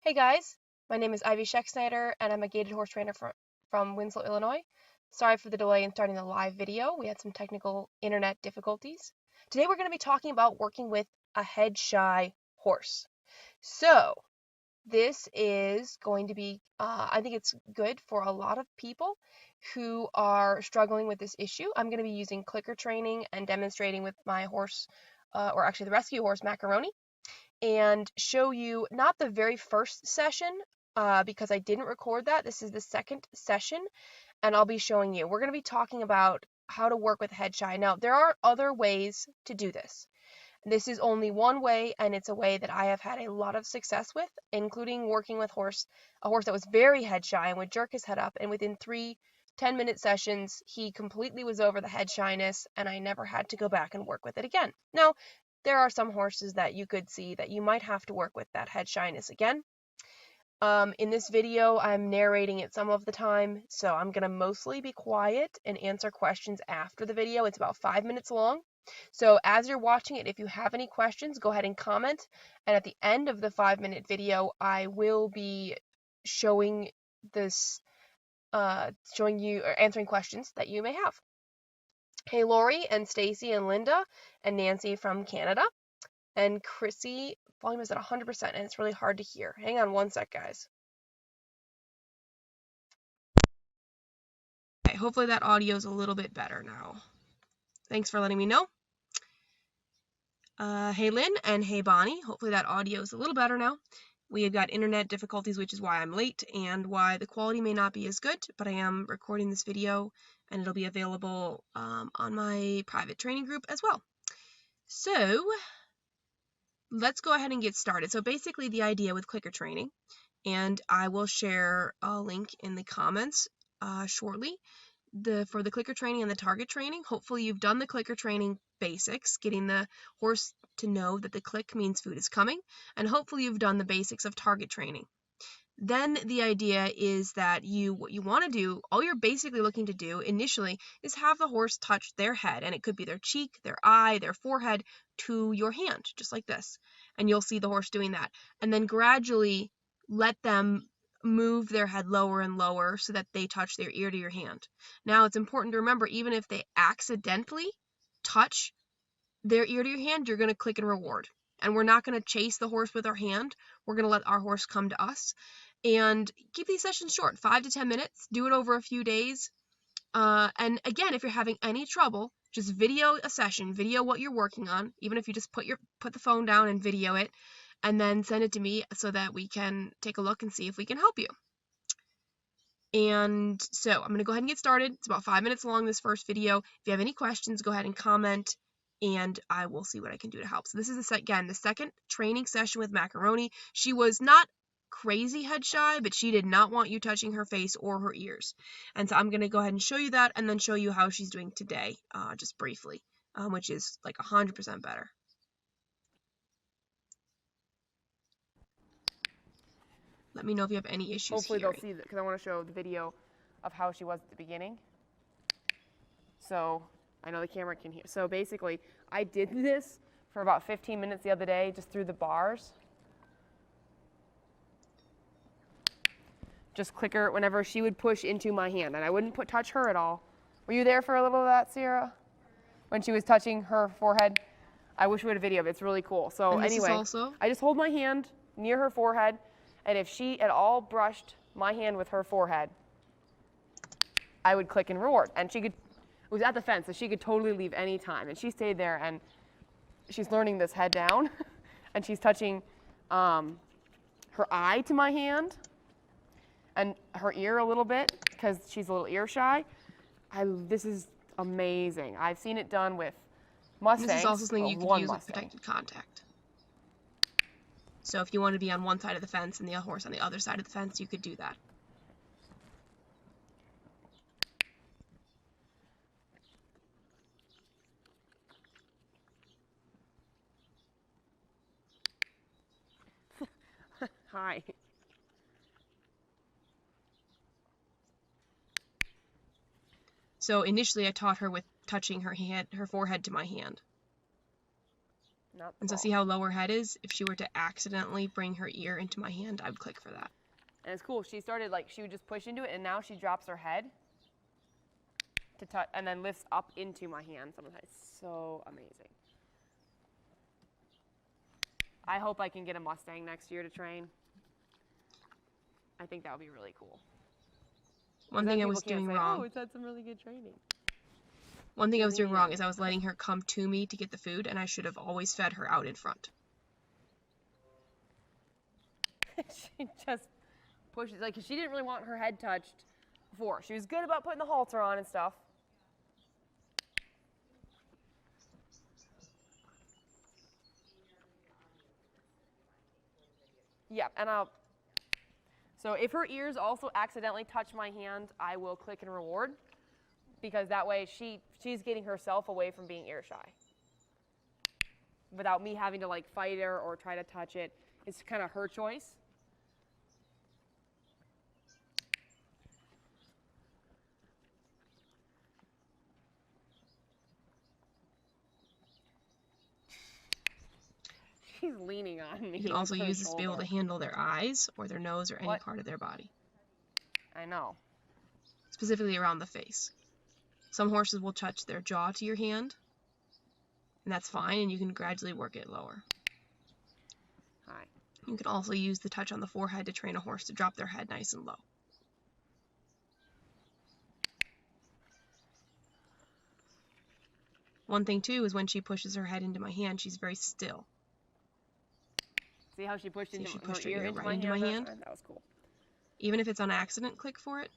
Hey guys, my name is Ivy Scheck-Snyder and I'm a gaited horse trainer from Winslow, Illinois. Sorry for the delay in starting the live video. We had some technical internet difficulties. Today we're going to be talking about working with a head-shy horse. So this is going to be, I think it's good for a lot of people who are struggling with this issue. I'm going to be using clicker training and demonstrating with my horse, or actually the rescue horse, Macaroni, and show you not the very first session because I didn't record that. This is the second session, and I'll be showing you. We're going to be talking about how to work with head shy. Now, there are other ways to do this. This is only one way, and it's a way that I have had a lot of success with, including working with a horse that was very head shy and would jerk his head up, and within 3 10-minute sessions, he completely was over the head shyness, and I never had to go back and work with it again. Now, there are some horses that you could see that you might have to work with that head shyness again. In this video, I'm narrating it some of the time, so I'm going to mostly be quiet and answer questions after the video. It's about 5 minutes long. So as you're watching it, if you have any questions, go ahead and comment. And at the end of the 5-minute video, I will be showing this, showing you or answering questions that you may have. Hey, Lori and Stacy and Linda and Nancy from Canada. And Chrissy, volume is at 100% and it's really hard to hear. Hang on one sec, guys. Okay, hopefully that audio is a little bit better now. Thanks for letting me know. Hey, Lynn and hey, Bonnie. Hopefully that audio is a little better now. We have got internet difficulties, which is why I'm late and why the quality may not be as good, but I am recording this video and it'll be available on my private training group as well. So let's go ahead and get started. So basically the idea with clicker training, and I will share a link in the comments shortly, for the clicker training and the target training. Hopefully you've done the clicker training basics, getting the horse to know that the click means food is coming, and hopefully you've done the basics of target training. Then the idea is that what you want to do, all you're basically looking to do initially is have the horse touch their head, and it could be their cheek, their eye, their forehead to your hand, just like this. And you'll see the horse doing that. And then gradually let them move their head lower and lower so that they touch their ear to your hand. Now it's important to remember, even if they accidentally touch their ear to your hand, you're going to click and reward. And we're not going to chase the horse with our hand. We're going to let our horse come to us. And keep these sessions short, 5 to 10 minutes. Do it over a few days. And again, if you're having any trouble, just video a session, video what you're working on, even if you just put the phone down and video it, and then send it to me so that we can take a look and see if we can help you. And so I'm going to go ahead and get started. It's about 5 minutes long, this first video. If you have any questions, go ahead and comment, and I will see what I can do to help. So this is, again, the second training session with Macaroni. She was not crazy head shy, but she did not want you touching her face or her ears. And so I'm going to go ahead and show you that, and then show you how she's doing today, just briefly, which is like 100% better. Let me know if you have any issues. Hopefully they'll see that, because I want to show the video of how she was at the beginning. So I know the camera can hear. So basically, I did this for about 15 minutes the other day, just through the bars. Just clicker whenever she would push into my hand, and I wouldn't touch her at all. Were you there for a little of that, Sierra? When she was touching her forehead? I wish we had a video of it. It's really cool. So anyway, I just hold my hand near her forehead, and if she at all brushed my hand with her forehead, I would click and reward. And she could, it was at the fence, so she could totally leave any time. And she stayed there, and she's learning this head down, and she's touching her eye to my hand, and her ear a little bit, because she's a little ear shy. This is amazing. I've seen it done with Mustangs. This is also something you could use with protected contact. So if you want to be on one side of the fence and the horse on the other side of the fence, you could do that. Hi. So initially I taught her with touching her forehead to my hand. not the And so ball. see how low her head is? If she were to accidentally bring her ear into my hand, I would click for that. And it's cool. She started, like, she would just push into it, and now she drops her head to touch, and then lifts up into my hand. It's so amazing. I hope I can get a Mustang next year to train. I think that would be really cool. One thing I was doing wrong. Oh, it's had some really good training. One thing I was doing wrong is I was letting her come to me to get the food, and I should have always fed her out in front. She just pushes, like, she didn't really want her head touched before. She was good about putting the halter on and stuff. Yeah, and so if her ears also accidentally touch my hand, I will click and reward, because that way she's getting herself away from being ear shy without me having to, like, fight her or try to touch it. It's kind of her choice. She's leaning on me. You can also use this to be able to handle their eyes or their nose or any part of their body. I know. Specifically around the face. Some horses will touch their jaw to your hand, and that's fine, and you can gradually work it lower. Hi. You can also use the touch on the forehead to train a horse to drop their head nice and low. One thing, too, is when she pushes her head into my hand, she's very still. See how she pushed her ear right into my hand? That was cool. Even if it's on accident, click for it.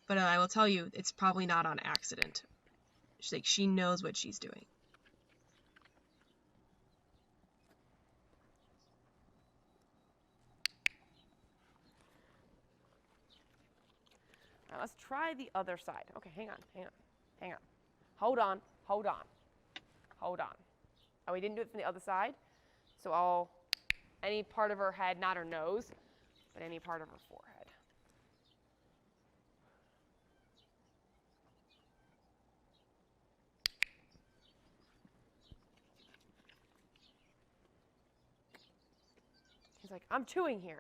But I will tell you, it's probably not on accident. She knows what she's doing. All right, let's try the other side. Okay, hang on. Hold on. Oh, we didn't do it from the other side. So any part of her head, not her nose, but any part of her forehead. He's like, I'm chewing here.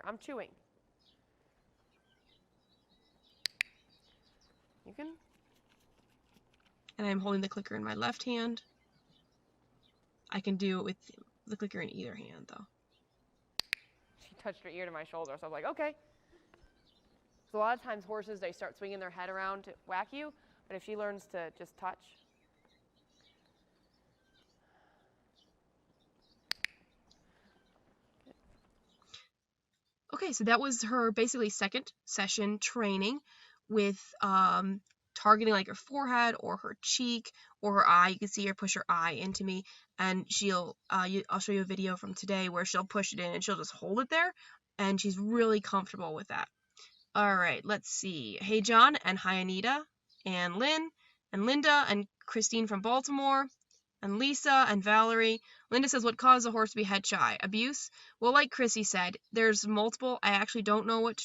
You can. And I'm holding the clicker in my left hand. I can do it with the clicker in either hand, though. She touched her ear to my shoulder, so I was like, okay. So a lot of times horses, they start swinging their head around to whack you, but if she learns to just touch. Okay, so that was her basically second session training with targeting like her forehead or her cheek or her eye. You can see her push her eye into me, and I'll show you a video from today where she'll push it in and she'll just hold it there, and she's really comfortable with that. All right, let's see. Hey John, and hi Anita, and Lynn, and Linda, and Christine from Baltimore, and Lisa, and Valerie. Linda says, what caused the horse to be head shy? Abuse? Well, like Chrissy said, there's multiple. I actually don't know what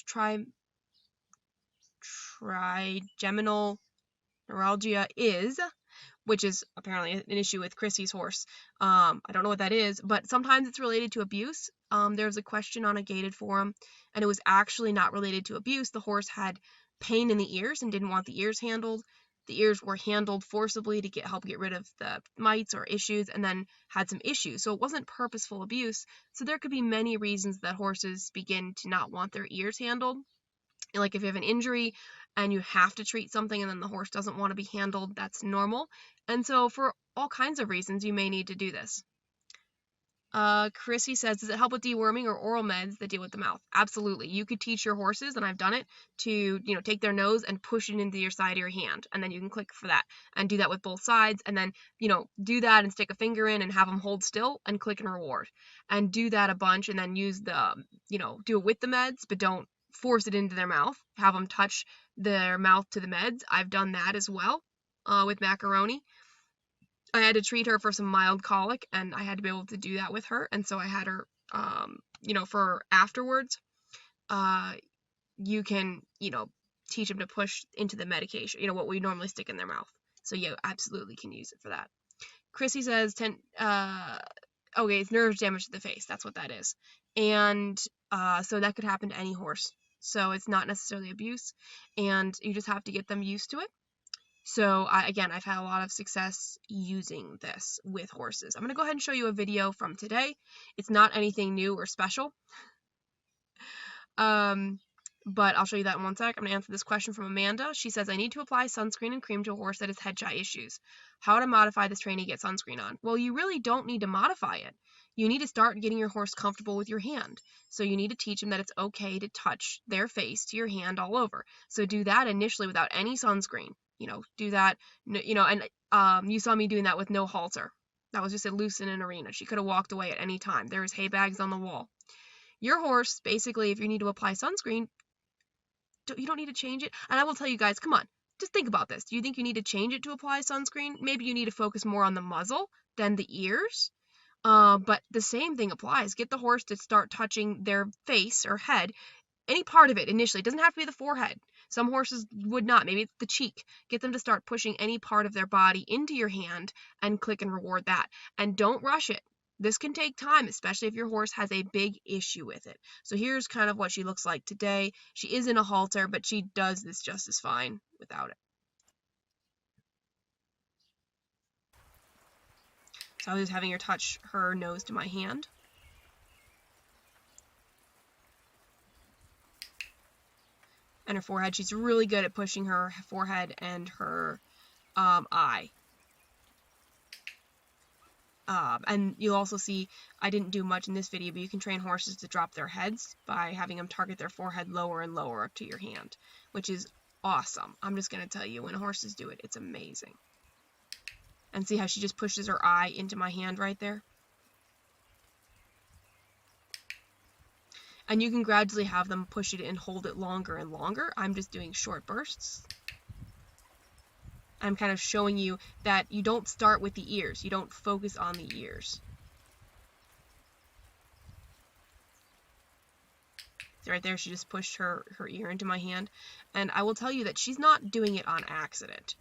trigeminal neuralgia is, which is apparently an issue with Chrissy's horse. I don't know what that is, but sometimes it's related to abuse. There was a question on a gated forum, and it was actually not related to abuse. The horse had pain in the ears and didn't want the ears handled. The ears were handled forcibly to help get rid of the mites or issues, and then had some issues. So it wasn't purposeful abuse. So there could be many reasons that horses begin to not want their ears handled. Like if you have an injury and you have to treat something and then the horse doesn't want to be handled, that's normal. And so for all kinds of reasons, you may need to do this. Chrissy says, does it help with deworming or oral meds that deal with the mouth? Absolutely. You could teach your horses, and I've done it, to take their nose and push it into your side of your hand, and then you can click for that and do that with both sides, and then do that and stick a finger in and have them hold still and click and reward, and do that a bunch, and then use the do it with the meds, but don't force it into their mouth. Have them touch their mouth to the meds. I've done that as well with Macaroni. I had to treat her for some mild colic, and I had to be able to do that with her, and so I had her, for afterwards, you can, teach them to push into the medication, what we normally stick in their mouth. So you absolutely can use it for that. Chrissy says, okay, it's nerve damage to the face. That's what that is. And so that could happen to any horse. So it's not necessarily abuse, and you just have to get them used to it. So again, I've had a lot of success using this with horses. I'm going to go ahead and show you a video from today. It's not anything new or special. But I'll show you that in one sec. I'm going to answer this question from Amanda. She says, I need to apply sunscreen and cream to a horse that has head shy issues. How to modify this training to get sunscreen on? Well, you really don't need to modify it. You need to start getting your horse comfortable with your hand. So you need to teach them that it's okay to touch their face to your hand all over. So do that initially without any sunscreen. Do that, and you saw me doing that with no halter. That was just a loose in an arena. She could have walked away at any time. There was hay bags on the wall. Your horse, basically, if you need to apply sunscreen, you don't need to change it. And I will tell you guys, come on, just think about this. Do you think you need to change it to apply sunscreen? Maybe you need to focus more on the muzzle than the ears. But the same thing applies. Get the horse to start touching their face or head, any part of it initially. It doesn't have to be the forehead. Some horses would not. Maybe it's the cheek. Get them to start pushing any part of their body into your hand and click and reward that. And don't rush it. This can take time, especially if your horse has a big issue with it. So here's kind of what she looks like today. She is in a halter, but she does this just as fine without it. So I was having her touch her nose to my hand. And her forehead. She's really good at pushing her forehead and her eye. And you'll also see, I didn't do much in this video, but you can train horses to drop their heads by having them target their forehead lower and lower up to your hand, which is awesome. I'm just going to tell you, when horses do it, it's amazing. And see how she just pushes her eye into my hand right there? And you can gradually have them push it and hold it longer and longer. I'm just doing short bursts. I'm kind of showing you that you don't start with the ears. You don't focus on the ears. So right there, she just pushed her ear into my hand. And I will tell you that she's not doing it on accident.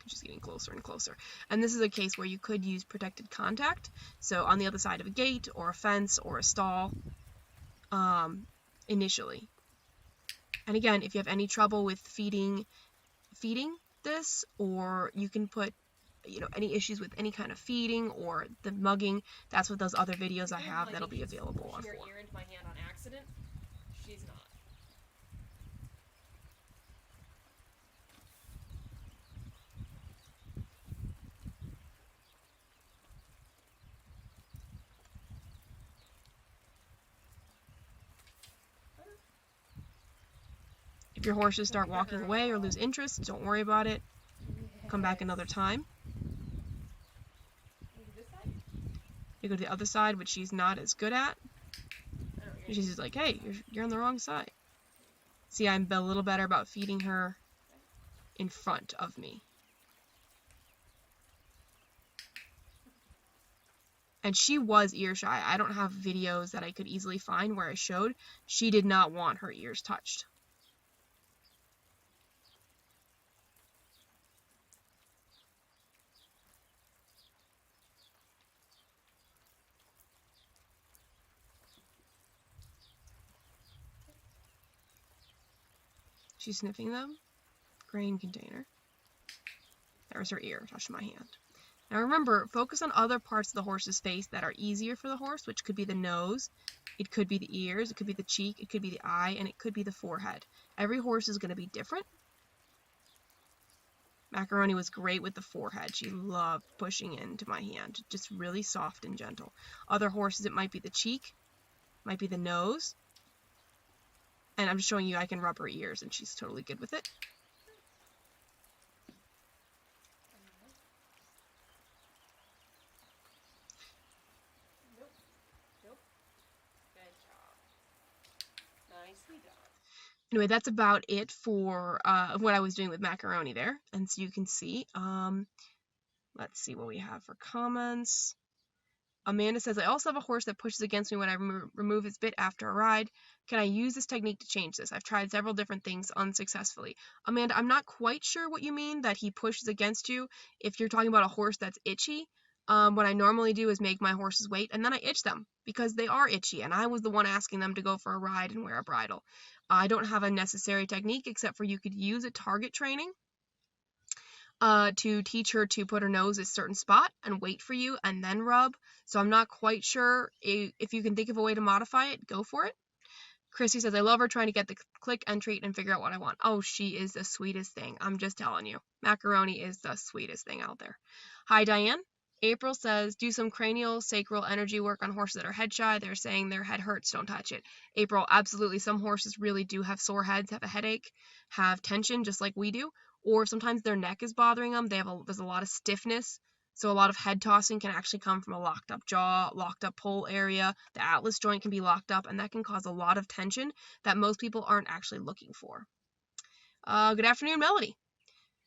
Just getting closer and closer. And this is a case where you could use protected contact. So on the other side of a gate or a fence or a stall. Initially. And again, if you have any trouble with feeding this, or you can put, any issues with any kind of feeding or the mugging, that's what those other videos I have that'll be available are for. Her ear into my hand on accident. She's not. If your horses start walking away or lose interest, don't worry about it. Come back another time. You go to the other side, which she's not as good at. She's just like, hey, you're on the wrong side. See, I'm a little better about feeding her in front of me. And she was ear shy. I don't have videos that I could easily find where I showed. She did not want her ears touched. She's sniffing them. Grain container. There's her ear, touched my hand. Now remember, focus on other parts of the horse's face that are easier for the horse, which could be the nose, it could be the ears, it could be the cheek, it could be the eye, and it could be the forehead. Every horse is going to be different. Macaroni was great with the forehead. She loved pushing into my hand, just really soft and gentle. Other horses, it might be the cheek, might be the nose. And I'm just showing you I can rub her ears, and she's totally good with it. Nope. Nope. Good job. Nicely done. Anyway, that's about it for what I was doing with Macaroni there. And so you can see, let's see what we have for comments. Amanda says, I also have a horse that pushes against me when I remove his bit after a ride. Can I use this technique to change this? I've tried several different things unsuccessfully. Amanda, I'm not quite sure what you mean that he pushes against you. If you're talking about a horse that's itchy, what I normally do is make my horses wait, and then I itch them because they are itchy, and I was the one asking them to go for a ride and wear a bridle. I don't have a necessary technique except for you could use a target training to teach her to put her nose at a certain spot and wait for you and then rub. So I'm not quite sure if you can think of a way to modify it, go for it. Christy says, I love her trying to get the click and treat and figure out what I want. Oh, she is the sweetest thing. I'm just telling you. Macaroni is the sweetest thing out there. Hi, Diane. April says, do some cranial sacral energy work on horses that are head shy. They're saying their head hurts, don't touch it. April, absolutely. Some horses really do have sore heads, have a headache, have tension, just like we do. Or sometimes their neck is bothering them. There's a lot of stiffness. So a lot of head tossing can actually come from a locked up jaw, locked up pole area. The atlas joint can be locked up, and that can cause a lot of tension that most people aren't actually looking for. Good afternoon, Melody.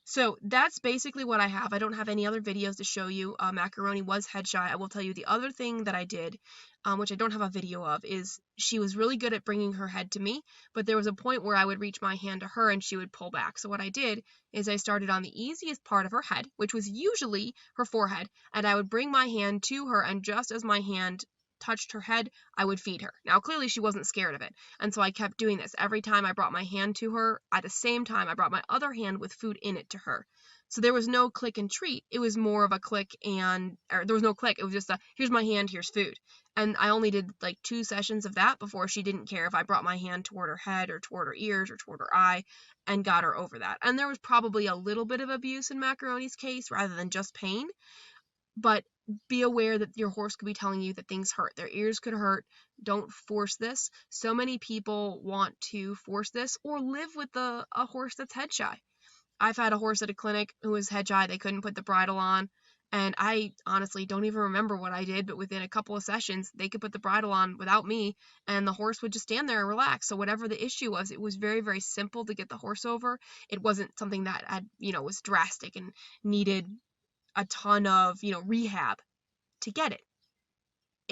So that's basically what I have. I don't have any other videos to show you. Macaroni was head shy. I will tell you the other thing that I did, which I don't have a video of, is she was really good at bringing her head to me, but there was a point where I would reach my hand to her and she would pull back. So what I did is I started on the easiest part of her head, which was usually her forehead, and I would bring my hand to her, and just as my hand touched her head, I would feed her. Now, clearly she wasn't scared of it, and so I kept doing this. Every time I brought my hand to her, at the same time, I brought my other hand with food in it to her. So there was no click and treat. It was more of a click or there was no click. It was just here's my hand, here's food. And I only did like 2 sessions of that before she didn't care if I brought my hand toward her head or toward her ears or toward her eye and got her over that. And there was probably a little bit of abuse in Macaroni's case rather than just pain. But be aware that your horse could be telling you that things hurt. Their ears could hurt. Don't force this. So many people want to force this or live with a horse that's head shy. I've had a horse at a clinic who was head shy. They couldn't put the bridle on. And I honestly don't even remember what I did, but within a couple of sessions, they could put the bridle on without me, and the horse would just stand there and relax. So whatever the issue was, it was very, very simple to get the horse over. It wasn't something that was drastic and needed a ton of, rehab to get it,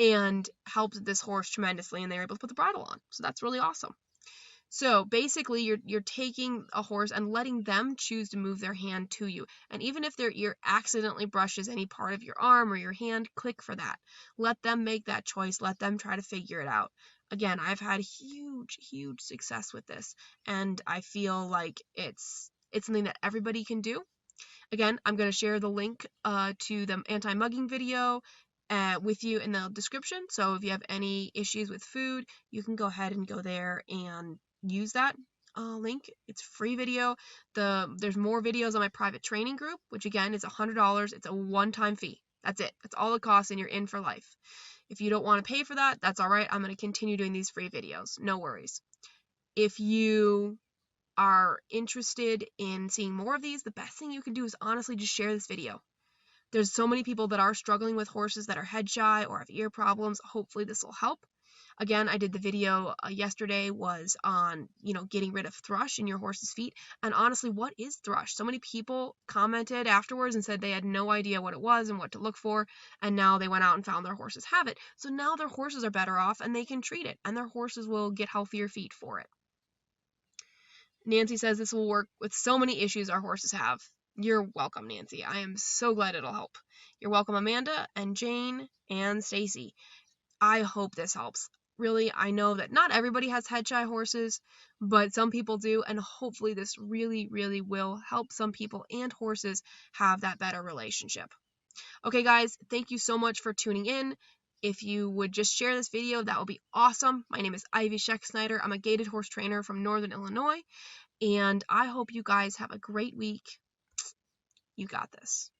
and helped this horse tremendously, and they were able to put the bridle on. So that's really awesome. So basically, you're taking a horse and letting them choose to move their hand to you. And even if their ear accidentally brushes any part of your arm or your hand, click for that. Let them make that choice. Let them try to figure it out. Again, I've had huge, huge success with this, and I feel like it's something that everybody can do. Again, I'm going to share the link to the anti-mugging video with you in the description. So if you have any issues with food, you can go ahead and go there and use that link. It's a free video. There's more videos on my private training group, which again is $100. It's a one-time fee. That's it. That's all it costs, and you're in for life. If you don't want to pay for that, that's all right. I'm going to continue doing these free videos. No worries. If you are interested in seeing more of these, the best thing you can do is honestly just share this video. There's so many people that are struggling with horses that are head shy or have ear problems. Hopefully this will help. Again, I did the video yesterday was on, getting rid of thrush in your horse's feet. And honestly, what is thrush? So many people commented afterwards and said they had no idea what it was and what to look for. And now they went out and found their horses have it. So now their horses are better off and they can treat it. And their horses will get healthier feet for it. Nancy says this will work with so many issues our horses have. You're welcome, Nancy. I am so glad it'll help. You're welcome, Amanda and Jane and Stacy. I hope this helps. Really, I know that not everybody has head shy horses, but some people do, and hopefully this really, really will help some people and horses have that better relationship. Okay, guys, thank you so much for tuning in. If you would just share this video, that would be awesome. My name is Ivy Scheck-Snyder. I'm a gaited horse trainer from Northern Illinois, and I hope you guys have a great week. You got this.